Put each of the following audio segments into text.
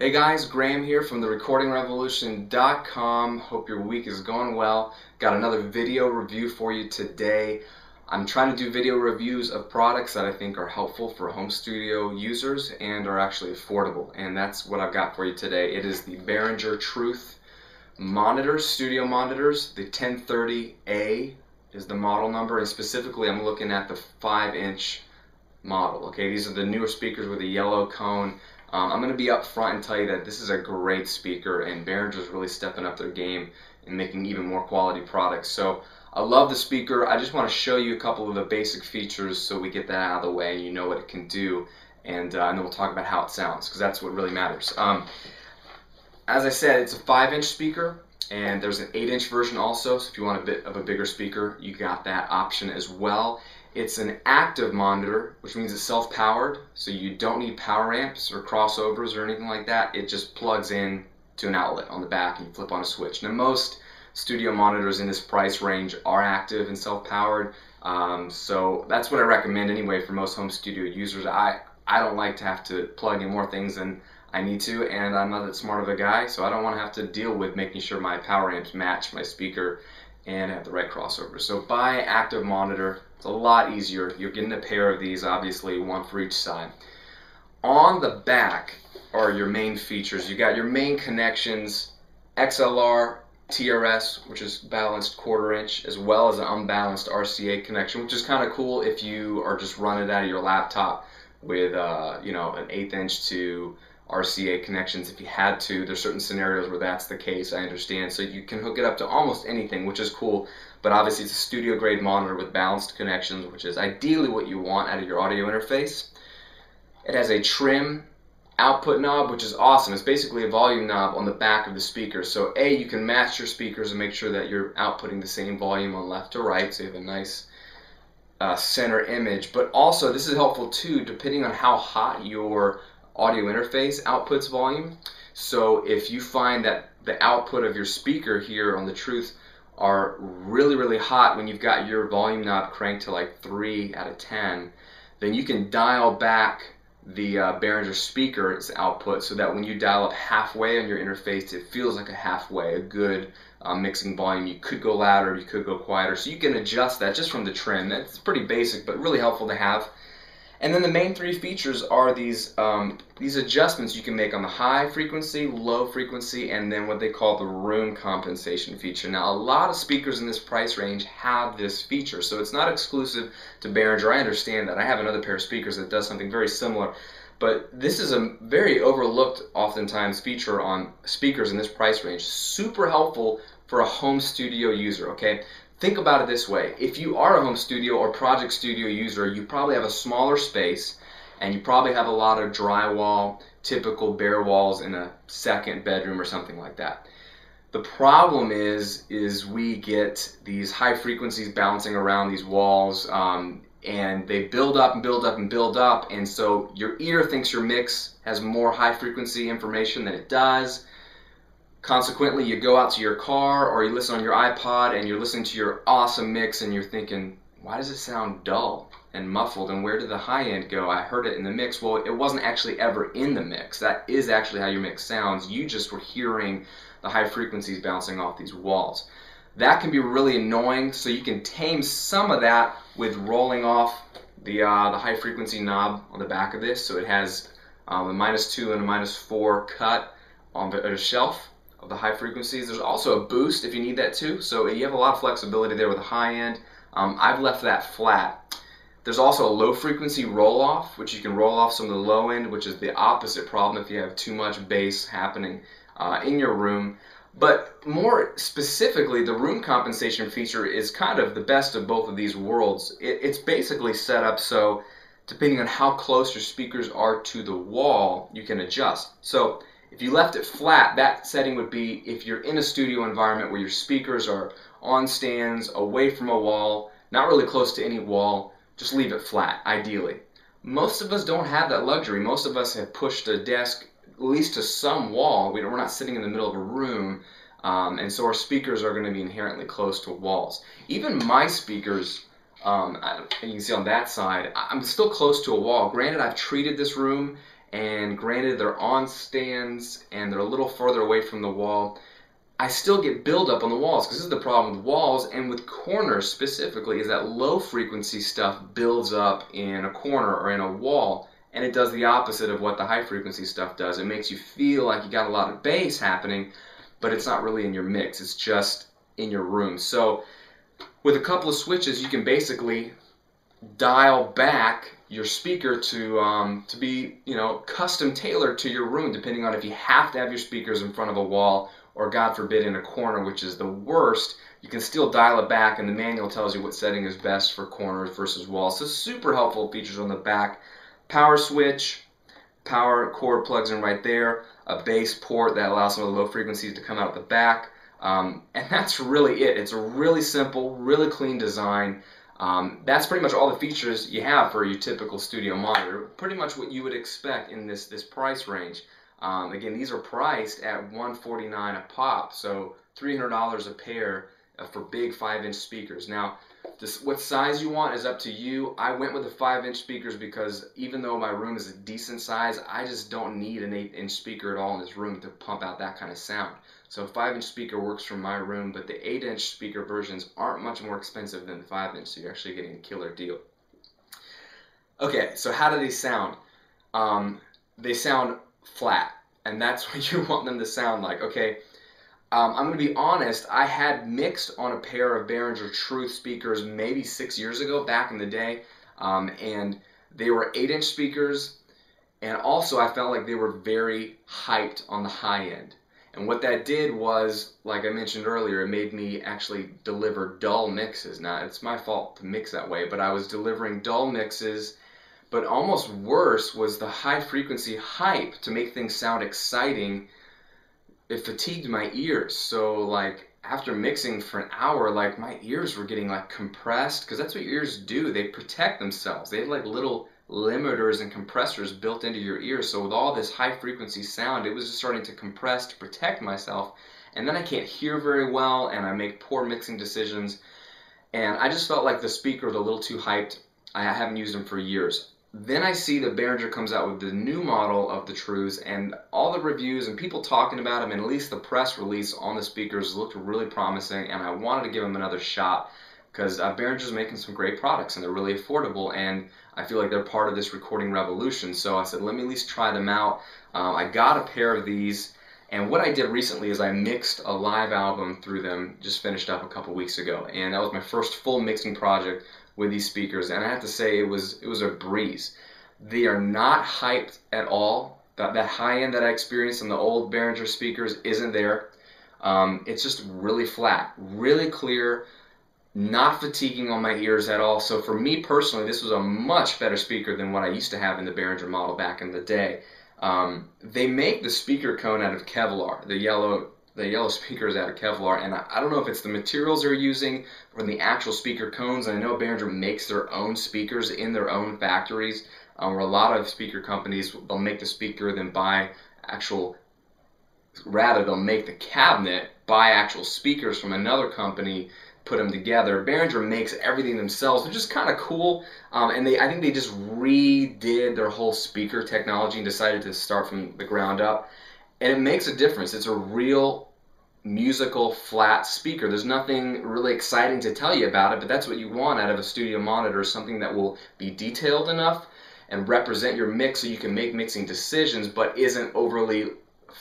Hey guys, Graham here from the recordingrevolution.com. Hope your week is going well. Got another video review for you today. I'm trying to do video reviews of products that I think are helpful for home studio users and are actually affordable. And that's what I've got for you today. It is the Behringer Truth monitors, studio monitors. The 1030A is the model number, and specifically I'm looking at the 5-inch model. Okay, these are the newer speakers with a yellow cone. I'm going to be up front and tell you that this is a great speaker, and Behringer's really stepping up their game and making even more quality products. So I love the speaker. I just want to show you a couple of the basic features so we get that out of the way and you know what it can do, and then we'll talk about how it sounds, because that's what really matters. As I said, it's a 5-inch speaker, and there's an 8-inch version also, so if you want a bit of a bigger speaker, you got that option as well. It's an active monitor, which means it's self-powered, so you don't need power amps or crossovers or anything like that. It just plugs in to an outlet on the back and you flip on a switch. Now, most studio monitors in this price range are active and self-powered, so that's what I recommend anyway for most home studio users. I don't like to have to plug in more things than I need to, and I'm not that smart of a guy, so I don't want to have to deal with making sure my power amps match my speaker and have the right crossover. So buy an active monitor. It's a lot easier. You're getting a pair of these, obviously, one for each side. On the back are your main features. You got your main connections, XLR, TRS, which is balanced 1/4 inch, as well as an unbalanced RCA connection, which is kind of cool if you are just running it out of your laptop with an 1/8 inch to RCA connections. If you had to, there's certain scenarios where that's the case, I understand, so you can hook it up to almost anything, which is cool. But obviously it's a studio grade monitor with balanced connections, which is ideally what you want out of your audio interface. It has a trim output knob, which is awesome. It's basically a volume knob on the back of the speaker, so you can match your speakers and make sure that you're outputting the same volume on left to right, so you have a nice center image. But also, this is helpful too, depending on how hot your audio interface outputs volume. So if you find that the output of your speaker here on the Truth are really hot when you've got your volume knob cranked to like 3 out of 10, then you can dial back the Behringer speaker's output so that when you dial up halfway on your interface, it feels like a halfway, a good mixing volume. You could go louder, you could go quieter, so you can adjust that just from the trim. That's pretty basic, but really helpful to have. And then the main 3 features are these adjustments you can make on the high frequency, low frequency, and then what they call the room compensation feature. Now, a lot of speakers in this price range have this feature, so it's not exclusive to Behringer. I understand that. I have another pair of speakers that does something very similar, but this is a very overlooked, oftentimes, feature on speakers in this price range. Super helpful for a home studio user, okay? Think about it this way. If you are a home studio or project studio user, you probably have a smaller space and you probably have a lot of drywall, typical bare walls in a second bedroom or something like that. The problem is we get these high frequencies bouncing around these walls, and they build up and build up and build up, and so your ear thinks your mix has more high frequency information than it does. Consequently, you go out to your car or you listen on your iPod and you're listening to your awesome mix and you're thinking, why does it sound dull and muffled, and where did the high end go? I heard it in the mix. Well, it wasn't actually ever in the mix. That is actually how your mix sounds. You just were hearing the high frequencies bouncing off these walls. That can be really annoying, so you can tame some of that with rolling off the high frequency knob on the back of this. So it has a -2 and a -4 cut on the shelf of the high frequencies. There's also a boost if you need that too, so you have a lot of flexibility there with the high end. I've left that flat. There's also a low frequency roll off, which you can roll off some of the low end, which is the opposite problem if you have too much bass happening in your room. But more specifically, the room compensation feature is kind of the best of both of these worlds. It's basically set up so depending on how close your speakers are to the wall, you can adjust. So if you left it flat, that setting would be if you're in a studio environment where your speakers are on stands, away from a wall, not really close to any wall, just leave it flat, ideally. Most of us don't have that luxury. Most of us have pushed a desk at least to some wall. We're not sitting in the middle of a room, and so our speakers are going to be inherently close to walls. Even my speakers, you can see on that side, I'm still close to a wall. Granted, I've treated this room and granted they're on stands and they're a little further away from the wall, I still get buildup on the walls, because this is the problem with walls and with corners specifically, is that low frequency stuff builds up in a corner or in a wall, and it does the opposite of what the high frequency stuff does. It makes you feel like you got a lot of bass happening, but it's not really in your mix, it's just in your room. So with a couple of switches you can basically dial back your speaker to be, you know, custom tailored to your room, depending on if you have to have your speakers in front of a wall or, God forbid, in a corner, which is the worst. You can still dial it back, and the manual tells you what setting is best for corners versus walls. So super helpful features on the back. Power switch, power cord plugs in right there, a bass port that allows some of the low frequencies to come out the back, and that's really it. It's a really simple, really clean design. That's pretty much all the features you have for your typical studio monitor. Pretty much what you would expect in this price range. Again, these are priced at $149 a pop, so $300 a pair for big 5-inch speakers. Now, what size you want is up to you. I went with the 5-inch speakers because even though my room is a decent size, I just don't need an 8-inch speaker at all in this room to pump out that kind of sound. So a 5-inch speaker works for my room, but the 8-inch speaker versions aren't much more expensive than the 5-inch, so you're actually getting a killer deal. Okay, so how do they sound? They sound flat, and that's what you want them to sound like. Okay, I'm going to be honest, I had mixed on a pair of Behringer Truth speakers maybe 6 years ago, back in the day, and they were 8-inch speakers, and also I felt like they were very hyped on the high end. And what that did was, like I mentioned earlier, it made me actually deliver dull mixes. Now, it's my fault to mix that way, but I was delivering dull mixes. But almost worse was the high frequency hype to make things sound exciting. It fatigued my ears. So like after mixing for an hour, like my ears were getting like compressed, because that's what your ears do. They protect themselves. They have like little limiters and compressors built into your ears. So with all this high frequency sound, it was just starting to compress to protect myself. And then I can't hear very well, and I make poor mixing decisions. And I just felt like the speaker was a little too hyped. I haven't used them for years. Then I see that Behringer comes out with the new model of the Truths, and all the reviews and people talking about them, and at least the press release on the speakers looked really promising, and I wanted to give them another shot because Behringer's making some great products, and they're really affordable, and I feel like they're part of this recording revolution. So I said, let me at least try them out. I got a pair of these, and what I did recently is I mixed a live album through them, just finished up a couple weeks ago, and that was my first full mixing project with these speakers, and I have to say it was a breeze. They are not hyped at all. That high end that I experienced on the old Behringer speakers isn't there. It's just really flat, really clear, not fatiguing on my ears at all. So for me personally, this was a much better speaker than what I used to have in the Behringer model back in the day. They make the speaker cone out of Kevlar, the yellow speaker is out of Kevlar, and I don't know if it's the materials they're using or the actual speaker cones. And I know Behringer makes their own speakers in their own factories, where a lot of speaker companies, they'll make the speaker, then they'll make the cabinet, buy actual speakers from another company, put them together. Behringer makes everything themselves, which is kind of cool, and I think they just redid their whole speaker technology and decided to start from the ground up. And it makes a difference. It's a real musical flat speaker. There's nothing really exciting to tell you about it, but that's what you want out of a studio monitor, something that will be detailed enough and represent your mix so you can make mixing decisions, but isn't overly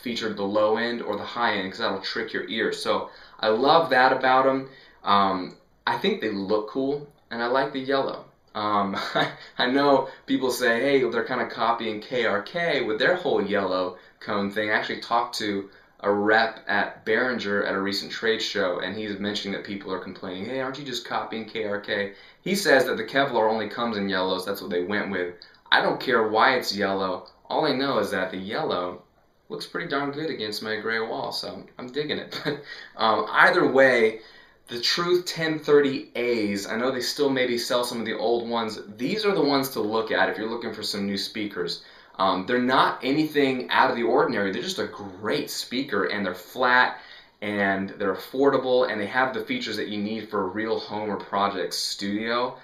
featured the low end or the high end, because that'll trick your ears. So I love that about them. I think they look cool, and I like the yellow. I know people say, hey, they're kind of copying KRK with their whole yellow cone thing. I actually talked to a rep at Behringer at a recent trade show, and he's mentioning that people are complaining, hey, aren't you just copying KRK? He says that the Kevlar only comes in yellows. That's what they went with. I don't care why it's yellow. All I know is that the yellow looks pretty darn good against my gray wall, so I'm digging it. But either way, the Truth 1030As, I know they still maybe sell some of the old ones. These are the ones to look at if you're looking for some new speakers. They're not anything out of the ordinary. They're just a great speaker, and they're flat, and they're affordable, and they have the features that you need for a real home or project studio.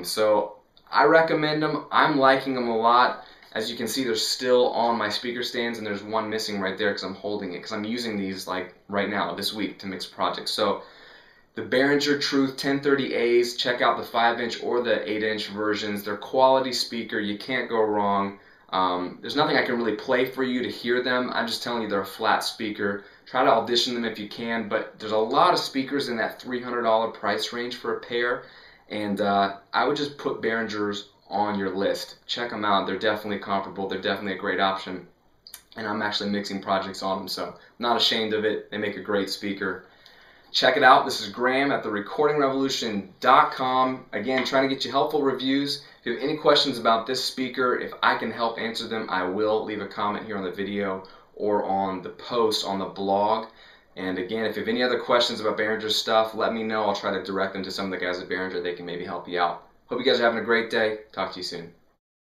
So I recommend them. I'm liking them a lot. As you can see, they're still on my speaker stands, and there's one missing right there because I'm holding it, because I'm using these like right now, this week, to mix projects. So the Behringer Truth 1030As, check out the 5-inch or the 8-inch versions. They're quality speaker, you can't go wrong. There's nothing I can really play for you to hear them. I'm just telling you they're a flat speaker. Try to audition them if you can, but there's a lot of speakers in that $300 price range for a pair, and I would just put Behringers on your list. Check them out. They're definitely comparable. They're definitely a great option, and I'm actually mixing projects on them, so I'm not ashamed of it. They make a great speaker. Check it out. This is Graham at therecordingrevolution.com. Again, trying to get you helpful reviews. If you have any questions about this speaker, if I can help answer them, I will leave a comment here on the video or on the post on the blog. And again, if you have any other questions about Behringer stuff, let me know. I'll try to direct them to some of the guys at Behringer. They can maybe help you out. Hope you guys are having a great day. Talk to you soon.